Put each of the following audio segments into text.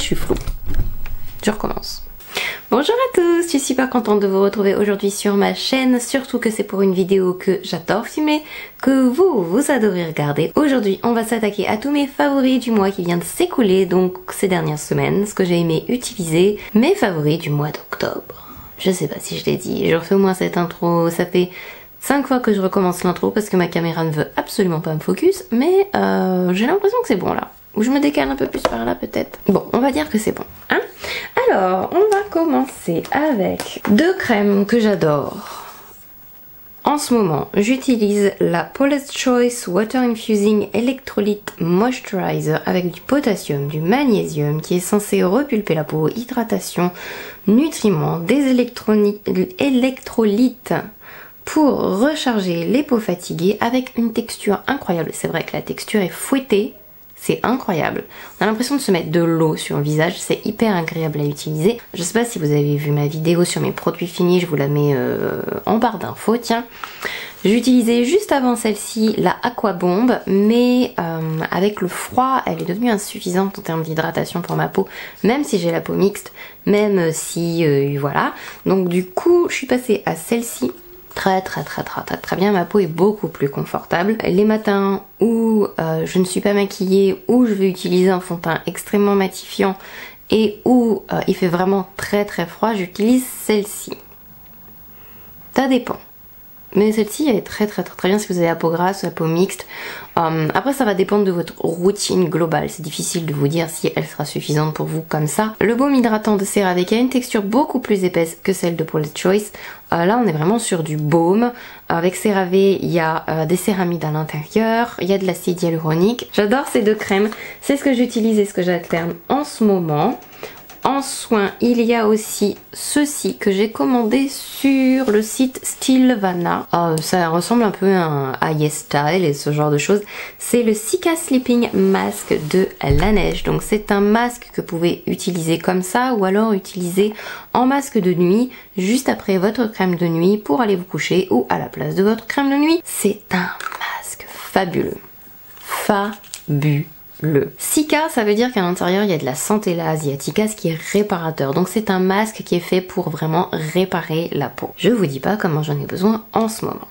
suis floue. Je recommence. Bonjour à tous, je suis super contente de vous retrouver aujourd'hui sur ma chaîne, surtout que c'est pour une vidéo que j'adore filmer, que vous adorez regarder. Aujourd'hui, on va s'attaquer à tous mes favoris du mois qui vient de s'écouler, donc ces dernières semaines, ce que j'ai aimé utiliser, mes favoris du mois d'octobre. Je sais pas si je l'ai dit, je refais au moins cette intro, ça fait 5 fois que je recommence l'intro parce que ma caméra ne veut absolument pas me focus, mais j'ai l'impression que c'est bon là. Ou je me décale un peu plus par là peut-être. Bon, on va dire que c'est bon, hein. Alors, on va commencer avec deux crèmes que j'adore. En ce moment, j'utilise la Paula's Choice Water Infusing Electrolyte Moisturizer avec du potassium, du magnésium qui est censé repulper la peau, hydratation, nutriments, des électrolytes pour recharger les peaux fatiguées avec une texture incroyable. C'est vrai que la texture est fouettée. C'est incroyable. On a l'impression de se mettre de l'eau sur le visage, c'est hyper agréable à utiliser. Je sais pas si vous avez vu ma vidéo sur mes produits finis, je vous la mets en barre d'infos, tiens. J'ai utilisé juste avant celle-ci la Aqua Bomb, mais avec le froid, elle est devenue insuffisante en termes d'hydratation pour ma peau, même si j'ai la peau mixte, même si voilà. Donc du coup, je suis passée à celle-ci. Très bien, ma peau est beaucoup plus confortable. Les matins où je ne suis pas maquillée, où je vais utiliser un fond de teint extrêmement matifiant et où il fait vraiment très froid, j'utilise celle-ci. Ça dépend. Mais celle-ci elle est très bien si vous avez la peau grasse ou la peau mixte. Après ça va dépendre de votre routine globale, c'est difficile de vous dire si elle sera suffisante pour vous comme ça. Le baume hydratant de CeraVe qui a une texture beaucoup plus épaisse que celle de Paula's Choice. Là on est vraiment sur du baume. Avec CeraVe il y a des céramides à l'intérieur, il y a de l'acide hyaluronique. J'adore ces deux crèmes, c'est ce que j'utilise et ce que j'alterne en ce moment. En soins, il y a aussi ceci que j'ai commandé sur le site Stylevana. Ça ressemble un peu à YesStyle et ce genre de choses. C'est le Cica Sleeping Mask de Laneige. Donc c'est un masque que vous pouvez utiliser comme ça ou alors utiliser en masque de nuit juste après votre crème de nuit pour aller vous coucher ou à la place de votre crème de nuit. C'est un masque fabuleux. Le Cica, ça veut dire qu'à l'intérieur il y a de la Centella asiatica, ce qui est réparateur. Donc c'est un masque qui est fait pour vraiment réparer la peau. Je vous dis pas comment j'en ai besoin en ce moment.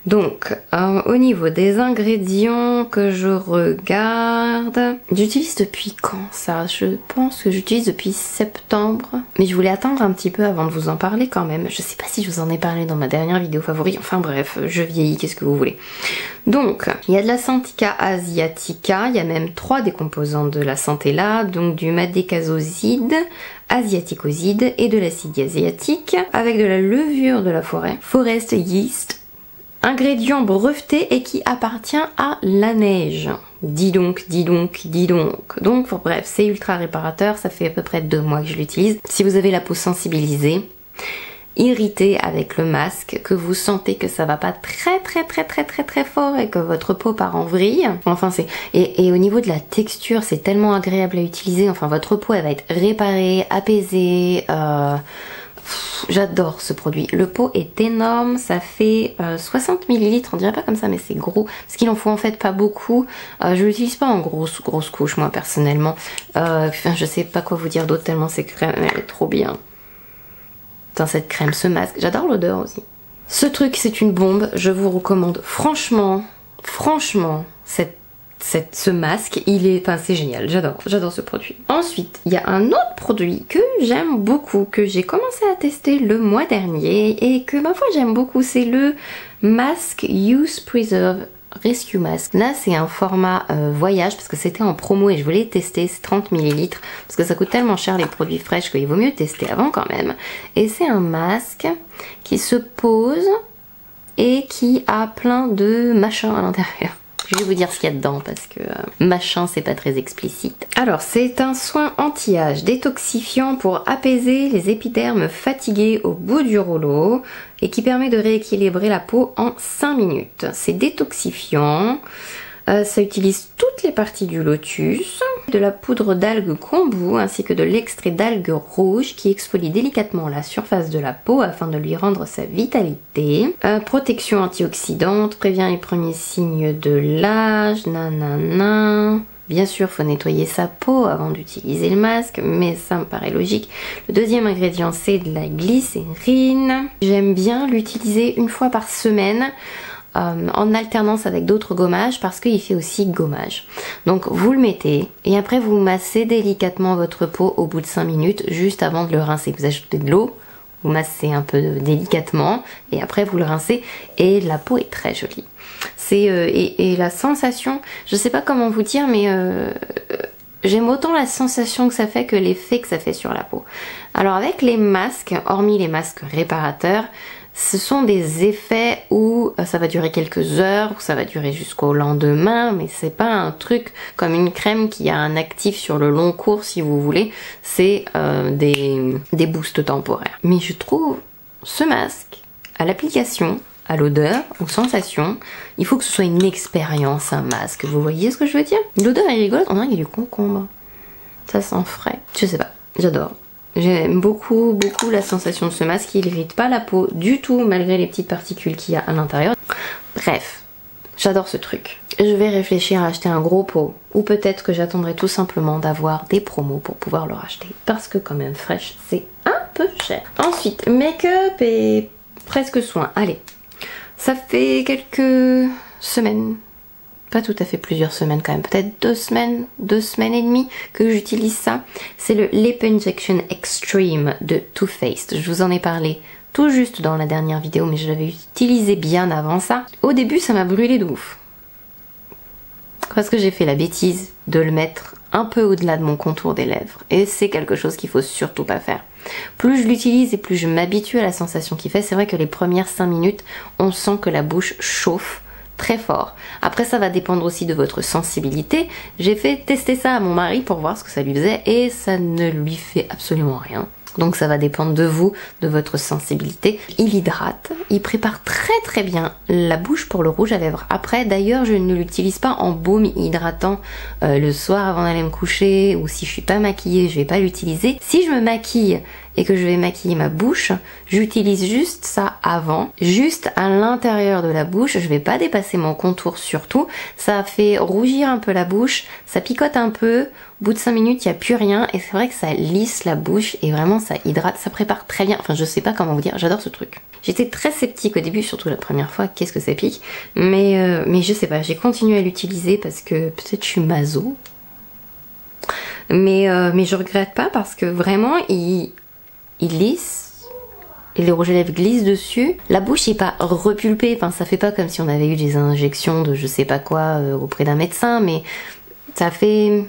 Donc au niveau des ingrédients que je regarde, j'utilise depuis quand ça? Je pense que j'utilise depuis septembre. Mais je voulais attendre un petit peu avant de vous en parler quand même. Je sais pas si je vous en ai parlé dans ma dernière vidéo favori. Enfin bref, je vieillis, qu'est-ce que vous voulez. Donc il y a de la Centella asiatica, il y a même 3 des composantes de la Centella, donc du madécazoside, asiaticoside et de l'acide asiatique, avec de la levure de la forêt, forest yeast, ingrédient breveté et qui appartient à Laneige. Dis donc. Donc bref, c'est ultra réparateur, ça fait à peu près 2 mois que je l'utilise. Si vous avez la peau sensibilisée, irrité avec le masque, que vous sentez que ça va pas très fort et que votre peau part en vrille, enfin c'est et au niveau de la texture c'est tellement agréable à utiliser, enfin votre peau elle va être réparée, apaisée, j'adore ce produit. Le pot est énorme, ça fait 60 ml, on dirait pas comme ça mais c'est gros, parce qu'il en faut en fait pas beaucoup. Je l'utilise pas en grosse couche moi personnellement, enfin je sais pas quoi vous dire d'autre tellement cette crème elle est trop bien. Dans cette crème, ce masque, j'adore l'odeur aussi. Ce truc c'est une bombe, je vous recommande franchement ce masque, c'est génial, j'adore ce produit. Ensuite, il y a un autre produit que j'aime beaucoup, que j'ai commencé à tester le mois dernier et que ma foi j'aime beaucoup, c'est le Mask Use Preserve Rescue Mask. Là c'est un format voyage parce que c'était en promo et je voulais tester, c'est 30 ml parce que ça coûte tellement cher les produits fraîches qu'il vaut mieux tester avant quand même. Et c'est un masque qui se pose et qui a plein de machins à l'intérieur. Je vais vous dire ce qu'il y a dedans parce que machin c'est pas très explicite. Alors c'est un soin anti-âge détoxifiant pour apaiser les épidermes fatigués au bout du rouleau et qui permet de rééquilibrer la peau en 5 minutes. C'est détoxifiant, ça utilise toutes les parties du lotus, de la poudre d'algue kombu ainsi que de l'extrait d'algue rouge qui exfolie délicatement la surface de la peau afin de lui rendre sa vitalité. Protection antioxydante, prévient les premiers signes de l'âge, nanana. Bien sûr, faut nettoyer sa peau avant d'utiliser le masque, mais ça me paraît logique. Le deuxième ingrédient, c'est de la glycérine. J'aime bien l'utiliser une fois par semaine. En alternance avec d'autres gommages parce qu'il fait aussi gommage. Donc vous le mettez et après vous massez délicatement votre peau au bout de 5 minutes juste avant de le rincer. Vous ajoutez de l'eau, vous massez un peu délicatement et après vous le rincez et la peau est très jolie. C'est et la sensation, je sais pas comment vous dire mais j'aime autant la sensation que ça fait que l'effet que ça fait sur la peau. Alors avec les masques, hormis les masques réparateurs, ce sont des effets où ça va durer quelques heures, ça va durer jusqu'au lendemain, mais c'est pas un truc comme une crème qui a un actif sur le long cours si vous voulez, c'est des boosts temporaires. Mais je trouve ce masque, à l'application, à l'odeur, aux sensations, il faut que ce soit une expérience, un masque, vous voyez ce que je veux dire? L'odeur est rigolote, on dirait qu'il y a du concombre, ça sent frais, je sais pas, j'adore. J'aime beaucoup la sensation de ce masque, il irrite pas la peau du tout malgré les petites particules qu'il y a à l'intérieur. Bref, j'adore ce truc. Je vais réfléchir à acheter un gros pot ou peut-être que j'attendrai tout simplement d'avoir des promos pour pouvoir le racheter parce que quand même Fresh c'est un peu cher. Ensuite, make-up et presque soins. Allez, ça fait quelques semaines. Pas tout à fait plusieurs semaines quand même, peut-être 2 semaines et demie que j'utilise ça. C'est le Lip Injection Extreme de Too Faced. Je vous en ai parlé tout juste dans la dernière vidéo, mais je l'avais utilisé bien avant ça. Au début, ça m'a brûlé de ouf. Parce que j'ai fait la bêtise de le mettre un peu au-delà de mon contour des lèvres. Et c'est quelque chose qu'il faut surtout pas faire. Plus je l'utilise et plus je m'habitue à la sensation qu'il fait, c'est vrai que les premières 5 minutes, on sent que la bouche chauffe très fort. Après ça va dépendre aussi de votre sensibilité. J'ai fait tester ça à mon mari pour voir ce que ça lui faisait et ça ne lui fait absolument rien. Donc ça va dépendre de vous, de votre sensibilité. Il hydrate, il prépare très bien la bouche pour le rouge à lèvres. Après d'ailleurs je ne l'utilise pas en baume hydratant le soir avant d'aller me coucher ou si je suis pas maquillée je vais pas l'utiliser. Si je me maquille et que je vais maquiller ma bouche, j'utilise juste ça avant, juste à l'intérieur de la bouche, je vais pas dépasser mon contour surtout, ça fait rougir un peu la bouche, ça picote un peu, au bout de 5 minutes il n'y a plus rien et c'est vrai que ça lisse la bouche et vraiment ça hydrate, ça prépare très bien, enfin je sais pas comment vous dire, j'adore ce truc. J'étais très sceptique au début, surtout la première fois, qu'est-ce que ça pique, mais je sais pas, j'ai continué à l'utiliser parce que peut-être je suis maso, mais je regrette pas parce que vraiment il lisse, et les rouges à lèvres glissent dessus. La bouche n'est pas repulpée, enfin ça fait pas comme si on avait eu des injections de je sais pas quoi auprès d'un médecin, mais ça fait...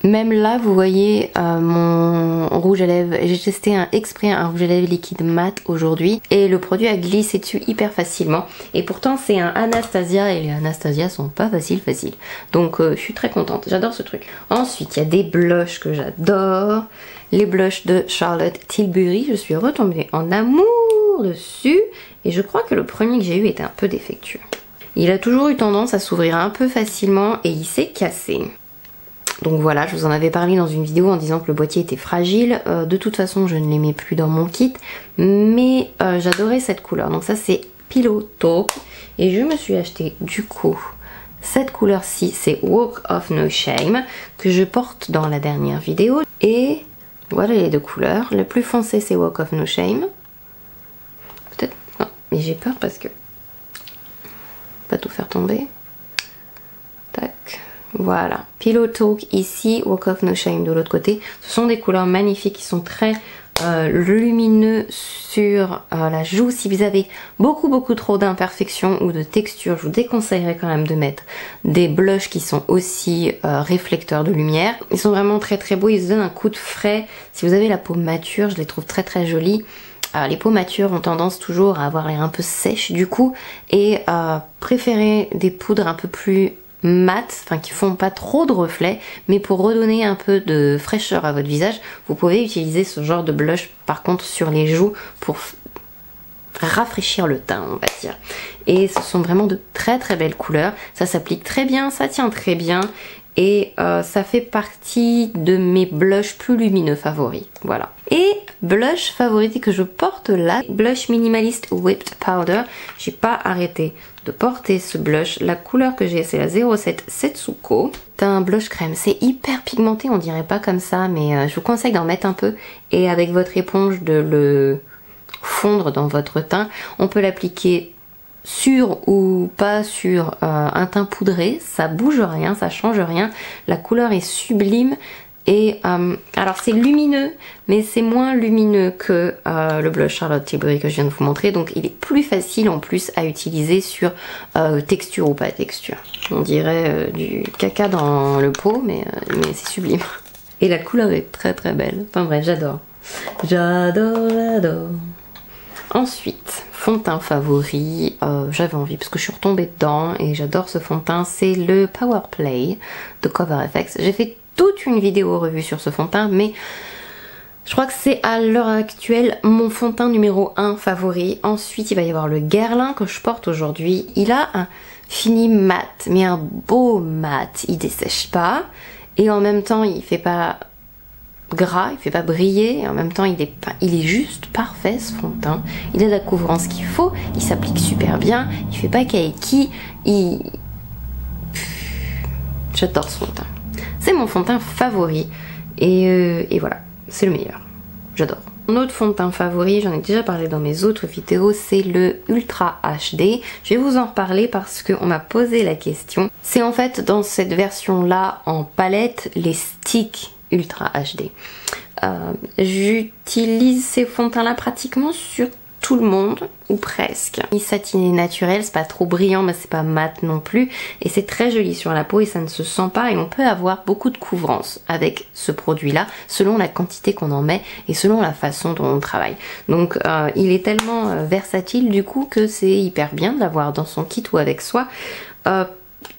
Même là, vous voyez mon rouge à lèvres, j'ai testé exprès un rouge à lèvres liquide mat aujourd'hui et le produit a glissé dessus hyper facilement et pourtant c'est un Anastasia et les Anastasia sont pas faciles. Donc je suis très contente, j'adore ce truc. Ensuite, il y a des blushs que j'adore, les blushs de Charlotte Tilbury, je suis retombée en amour dessus et je crois que le premier que j'ai eu était un peu défectueux. Il a toujours eu tendance à s'ouvrir un peu facilement et il s'est cassé. Donc voilà, je vous en avais parlé dans une vidéo en disant que le boîtier était fragile. De toute façon, je ne les mets plus dans mon kit. Mais j'adorais cette couleur. Donc ça, c'est Pillow Talk. Et je me suis acheté du coup cette couleur-ci. C'est Walk of No Shame que je porte dans la dernière vidéo. Et voilà les deux couleurs. Le plus foncé, c'est Walk of No Shame. Peut-être... Non, mais j'ai peur parce que... Pas tout faire tomber. Tac... Voilà, Pillow Talk ici, Walk of No Shame de l'autre côté. Ce sont des couleurs magnifiques qui sont très lumineux sur la joue. Si vous avez beaucoup trop d'imperfections ou de textures, je vous déconseillerais quand même de mettre des blushs qui sont aussi réflecteurs de lumière. Ils sont vraiment très beaux, ils se donnent un coup de frais. Si vous avez la peau mature, je les trouve très jolies. Les peaux matures ont tendance toujours à avoir l'air un peu sèche du coup et préférer des poudres un peu plus mat, enfin qui font pas trop de reflets, mais pour redonner un peu de fraîcheur à votre visage, vous pouvez utiliser ce genre de blush par contre sur les joues pour rafraîchir le teint, on va dire. Et ce sont vraiment de très belles couleurs, ça s'applique très bien, ça tient très bien, et ça fait partie de mes blushs plus lumineux favoris, voilà. Et blush favori que je porte là, blush minimaliste Whipped Powder. J'ai pas arrêté de porter ce blush. La couleur que j'ai, c'est la 07 Setsuko. C'est un blush crème, c'est hyper pigmenté, on dirait pas comme ça, mais je vous conseille d'en mettre un peu et avec votre éponge de le fondre dans votre teint. On peut l'appliquer sur ou pas sur un teint poudré, ça bouge rien, ça change rien, la couleur est sublime et alors c'est lumineux mais c'est moins lumineux que le blush Charlotte Tilbury que je viens de vous montrer, donc il est plus facile en plus à utiliser sur texture ou pas texture. On dirait du caca dans le pot mais c'est sublime. Et la couleur est très très belle, enfin bref, j'adore. J'adore. Ensuite, fond de teint favori, j'avais envie parce que je suis retombée dedans et j'adore ce fond de teint, c'est le Power Play de Cover FX. J'ai fait toute une vidéo revue sur ce fond de teint, mais je crois que c'est à l'heure actuelle mon fond de teint numéro 1 favori. Ensuite, il va y avoir le Guerlain que je porte aujourd'hui. Il a un fini mat, mais un beau mat, il dessèche pas et en même temps il fait pas gras, il fait pas briller et en même temps il est juste parfait ce fond de teint. Il a la couvrance qu'il faut, il s'applique super bien, il fait pas kaiki, j'adore ce fond de teint. C'est mon fond de teint favori et voilà, c'est le meilleur, j'adore. Mon autre fond de teint favori, j'en ai déjà parlé dans mes autres vidéos, c'est le Ultra HD. Je vais vous en reparler parce qu'on m'a posé la question. C'est en fait dans cette version là en palette les sticks Ultra HD. J'utilise ces fonds de teint là pratiquement sur tout le monde, ou presque. Il satiné naturel, c'est pas trop brillant mais c'est pas mat non plus et c'est très joli sur la peau et ça ne se sent pas et on peut avoir beaucoup de couvrance avec ce produit là selon la quantité qu'on en met et selon la façon dont on travaille. Donc il est tellement versatile du coup que c'est hyper bien de l'avoir dans son kit ou avec soi.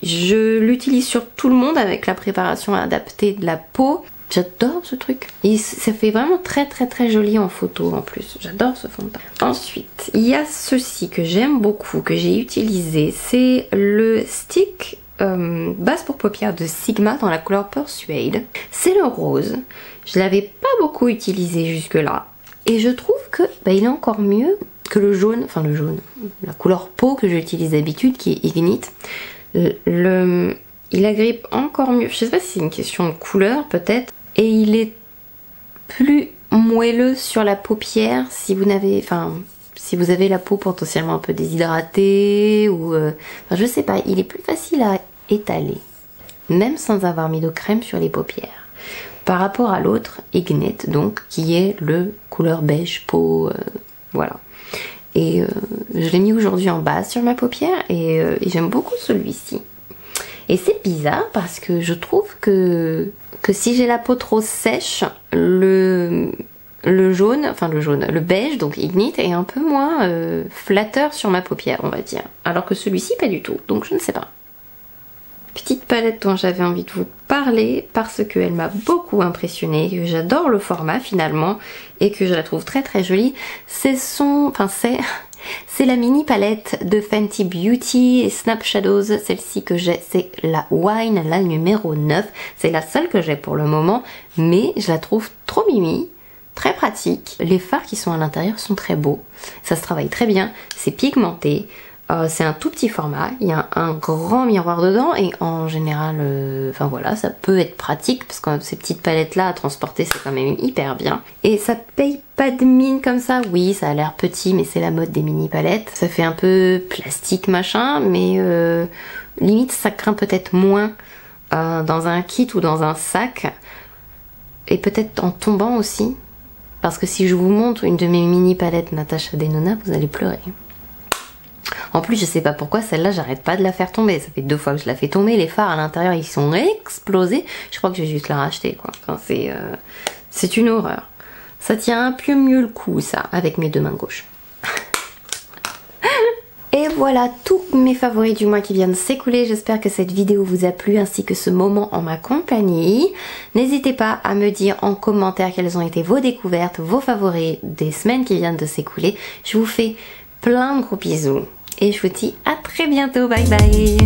Je l'utilise sur tout le monde avec la préparation adaptée de la peau. J'adore ce truc. Et ça fait vraiment très très très joli en photo en plus. J'adore ce fond de teint. Ensuite, il y a ceci que j'aime beaucoup, que j'ai utilisé. C'est le stick base pour paupières de Sigma dans la couleur Persuade. C'est le rose. Je l'avais pas beaucoup utilisé jusque là. Et je trouve que il est encore mieux que le jaune. Enfin le jaune. La couleur peau que j'utilise d'habitude qui est Ignite. Il agrippe encore mieux, je sais pas si c'est une question de couleur peut-être, et il est plus moelleux sur la paupière si vous avez la peau potentiellement un peu déshydratée ou je sais pas, il est plus facile à étaler, même sans avoir mis de crème sur les paupières. Par rapport à l'autre, Ignite donc, qui est le couleur beige peau, voilà. Et je l'ai mis aujourd'hui en base sur ma paupière et j'aime beaucoup celui-ci. Et c'est bizarre parce que je trouve que si j'ai la peau trop sèche, le beige, donc Ignite, est un peu moins flatteur sur ma paupière, on va dire. Alors que celui-ci, pas du tout, donc je ne sais pas. Petite palette dont j'avais envie de vous parler parce qu'elle m'a beaucoup impressionnée, que j'adore le format finalement et que je la trouve très très jolie. C'est la mini palette de Fenty Beauty et Snap Shadows, celle-ci que j'ai, c'est la Wine, la numéro 9. C'est la seule que j'ai pour le moment, mais je la trouve trop mimi, très pratique. Les fards qui sont à l'intérieur sont très beaux, ça se travaille très bien, c'est pigmenté. C'est un tout petit format, il y a un grand miroir dedans et en général, voilà, ça peut être pratique parce que ces petites palettes là à transporter c'est quand même hyper bien. Et ça paye pas de mine comme ça, oui ça a l'air petit mais c'est la mode des mini palettes. Ça fait un peu plastique machin mais limite ça craint peut-être moins dans un kit ou dans un sac et peut-être en tombant aussi. Parce que si je vous montre une de mes mini palettes Natasha Denona, vous allez pleurer. En plus, je sais pas pourquoi, celle-là, j'arrête pas de la faire tomber. Ça fait 2 fois que je la fais tomber. Les fards à l'intérieur, ils sont explosés. Je crois que je vais juste la racheter, quoi. Enfin, c'est une horreur. Ça tient un peu mieux le coup, ça, avec mes 2 mains gauches. Et voilà tous mes favoris du mois qui viennent de s'écouler. J'espère que cette vidéo vous a plu ainsi que ce moment en ma compagnie. N'hésitez pas à me dire en commentaire quelles ont été vos découvertes, vos favoris des semaines qui viennent de s'écouler. Je vous fais plein de gros bisous et je vous dis à très bientôt, bye bye.